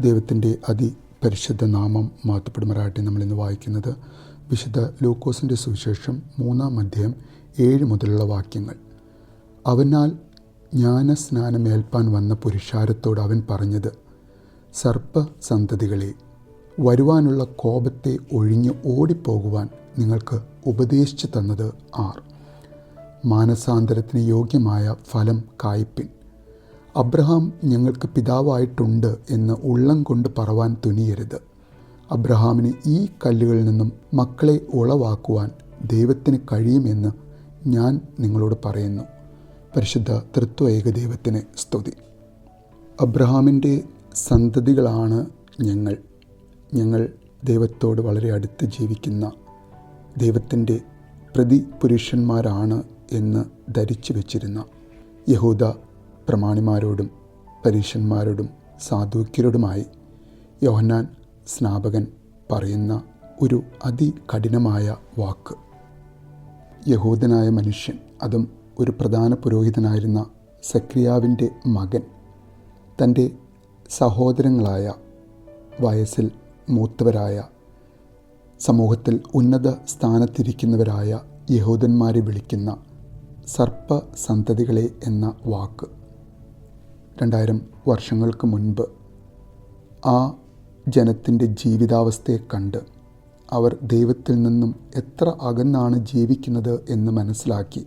ദൈവത്തിൻ്റെ അതിപരിശുദ്ധ നാമം മഹത്വപ്പെടുമാറാകട്ടെ. നമ്മളിന്ന് വായിക്കുന്നത് വിശുദ്ധ ലൂക്കോസിൻ്റെ സുവിശേഷം 3-ാം അധ്യായം 7 മുതലുള്ള വാക്യങ്ങൾ. അവനാൽ ജ്ഞാനസ്നാനമേൽപ്പാൻ വന്ന പുരുഷാരത്തോട് അവൻ പറഞ്ഞത്, സർപ്പസന്തതികളെ, വരുവാനുള്ള കോപത്തെ ഒഴിഞ്ഞ് ഓടിപ്പോകുവാൻ നിങ്ങൾക്ക് ഉപദേശിച്ചു തന്നത് ആർ? മാനസാന്തരത്തിന് യോഗ്യമായ ഫലം കായ്പിൻ. അബ്രഹാം ഞങ്ങൾക്ക് പിതാവായിട്ടുണ്ട് എന്ന് ഉള്ളം കൊണ്ട് പറവാൻ തുനിയരുത്. അബ്രഹാമിന് ഈ കല്ലുകളിൽ നിന്നും മക്കളെ ഉളവാക്കുവാൻ ദൈവത്തിന് കഴിയുമെന്ന് ഞാൻ നിങ്ങളോട് പറയുന്നു. പരിശുദ്ധ തൃത്വൈക ദൈവത്തിന് സ്തുതി. അബ്രഹാമിൻ്റെ സന്തതികളാണ് ഞങ്ങൾ ദൈവത്തോട് വളരെ അടുത്ത് ജീവിക്കുന്ന ദൈവത്തിൻ്റെ പ്രതിപുരുഷന്മാരാണ് എന്ന് ധരിച്ചു വച്ചിരുന്ന യഹൂദ പ്രമാണിമാരോടും പരീശന്മാരോടും സാദൂക്യരോടുമായി യോഹന്നാൻ സ്നാപകൻ പറയുന്ന ഒരു അതികഠിനമായ വാക്ക്. യഹൂദനായ മനുഷ്യൻ, അതും ഒരു പ്രധാന പുരോഹിതനായിരുന്ന സക്രിയാവിൻ്റെ മകൻ, തൻ്റെ സഹോദരങ്ങളായ വയസ്സിൽ മൂത്തവരായ സമൂഹത്തിൽ ഉന്നത സ്ഥാനത്തിരിക്കുന്നവരായ യഹൂദന്മാരെ വിളിക്കുന്ന സർപ്പസന്തതികളെ എന്ന വാക്ക് 2000 വർഷങ്ങൾക്ക് മുൻപ് ആ ജനത്തിൻ്റെ ജീവിതാവസ്ഥയെ കണ്ട് അവർ ദൈവത്തിൽ നിന്നും എത്ര അകന്നാണ് ജീവിക്കുന്നത് എന്ന് മനസ്സിലാക്കി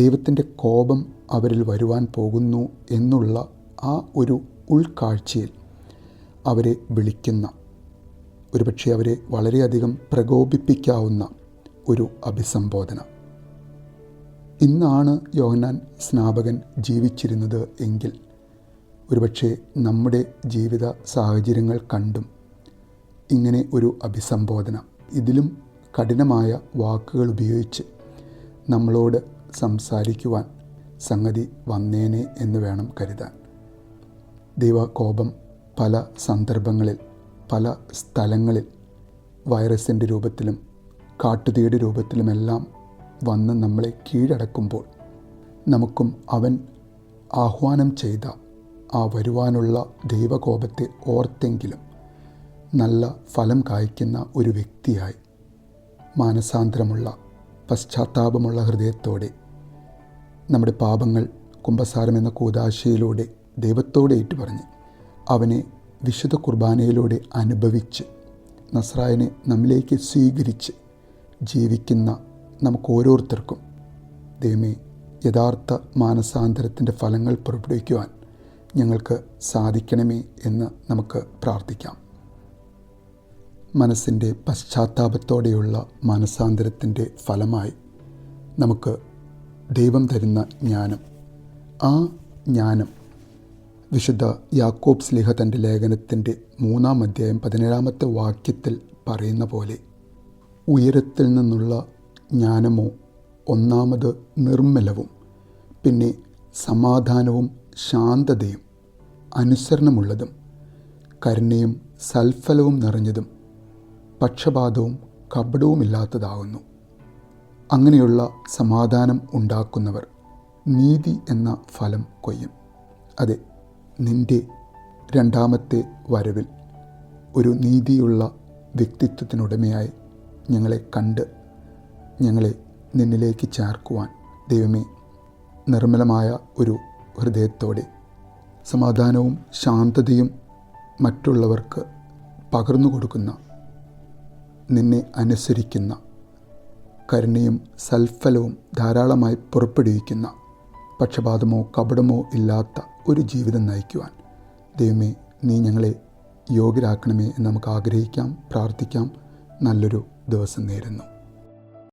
ദൈവത്തിൻ്റെ കോപം അവരിൽ വരുവാൻ പോകുന്നു എന്നുള്ള ആ ഒരു ഉൾക്കാഴ്ചയിൽ അവരെ വിളിക്കുന്ന, ഒരുപക്ഷെ അവരെ വളരെയധികം പ്രകോപിപ്പിക്കാവുന്ന ഒരു അഭിസംബോധന. ഇന്നാണ് യോഹന്നാൻ സ്നാപകൻ ജീവിച്ചിരുന്നത് എങ്കിൽ ഒരുപക്ഷെ നമ്മുടെ ജീവിത സാഹചര്യങ്ങൾ കണ്ടും ഇങ്ങനെ ഒരു അഭിസംബോധന, ഇതിലും കഠിനമായ വാക്കുകൾ ഉപയോഗിച്ച് നമ്മളോട് സംസാരിക്കുവാൻ സംഗതി വന്നേനെ എന്ന് വേണം കരുതാൻ. ദൈവകോപം പല സന്ദർഭങ്ങളിൽ പല സ്ഥലങ്ങളിൽ വൈറസിൻ്റെ രൂപത്തിലും കാട്ടുതീയുടെ രൂപത്തിലുമെല്ലാം വന്ന് നമ്മളെ കീഴടക്കുമ്പോൾ നമുക്കും അവൻ ആഹ്വാനം ചെയ്ത ആ വരുവാനുള്ള ദൈവകോപത്തെ ഓർത്തെങ്കിലും നല്ല ഫലം കായ്ക്കുന്ന ഒരു വ്യക്തിയായി മാനസാന്തരമുള്ള പശ്ചാത്താപമുള്ള ഹൃദയത്തോടെ നമ്മുടെ പാപങ്ങൾ കുമ്പസാരമെന്ന കൂദാശയിലൂടെ ദൈവത്തോടെ ഏറ്റുപറഞ്ഞ് അവനെ വിശുദ്ധ കുർബാനയിലൂടെ അനുഭവിച്ച് നസ്രായനെ നമ്മിലേക്ക് സ്വീകരിച്ച് ജീവിക്കുന്ന നമുക്ക് ഓരോരുത്തർക്കും ദൈവമേ യഥാർത്ഥ മാനസാന്തരത്തിൻ്റെ ഫലങ്ങൾ പുറപ്പെടുവിക്കുവാൻ ഞങ്ങൾക്ക് സാധിക്കണമേ എന്ന് നമുക്ക് പ്രാർത്ഥിക്കാം. മനസ്സിൻ്റെ പശ്ചാത്താപത്തോടെയുള്ള മാനസാന്തരത്തിൻ്റെ ഫലമായി നമുക്ക് ദൈവം തരുന്ന ജ്ഞാനം, ആ ജ്ഞാനം വിശുദ്ധ യാക്കോബ് ശ്ലീഹ തൻ്റെ ലേഖനത്തിൻ്റെ 3-ാം അധ്യായം 17-ാമത്തെ വാക്യത്തിൽ പറയുന്ന പോലെ, ഉയരത്തിൽ നിന്നുള്ള ജ്ഞാനമോ ഒന്നാമത് നിർമ്മലവും, പിന്നെ സമാധാനവും ശാന്തതയും അനുസരണമുള്ളതും കരുണയും സൽഫലവും നിറഞ്ഞതും പക്ഷപാതവും കപടവുമില്ലാത്തതാകുന്നു. അങ്ങനെയുള്ള സമാധാനം ഉണ്ടാക്കുന്നവർ നീതി എന്ന ഫലം കൊയ്യും. അതെ, നിൻ്റെ 2ാമത്തെ വരവിൽ ഒരു നീതിയുള്ള വ്യക്തിത്വത്തിനുടമയായി ഞങ്ങളെ കണ്ട് ഞങ്ങളെ നിന്നിലേക്ക് ചേർക്കുവാൻ ദൈവമേ, നിർമ്മലമായ ഒരു ഹൃദയത്തോടെ സമാധാനവും ശാന്തതയും മറ്റുള്ളവർക്ക് പകർന്നു കൊടുക്കുന്ന, നിന്നെ അനുസരിക്കുന്ന, കരുണയും സൽഫലവും ധാരാളമായി പുറപ്പെടുവിക്കുന്ന, പക്ഷപാതമോ കപടമോ ഇല്ലാത്ത ഒരു ജീവിതം നയിക്കുവാൻ ദൈവമേ, നീ ഞങ്ങളെ യോഗ്യരാക്കണമേ എന്ന് നമുക്ക് ആഗ്രഹിക്കാം, പ്രാർത്ഥിക്കാം. നല്ലൊരു ദിവസം നേരുന്നു.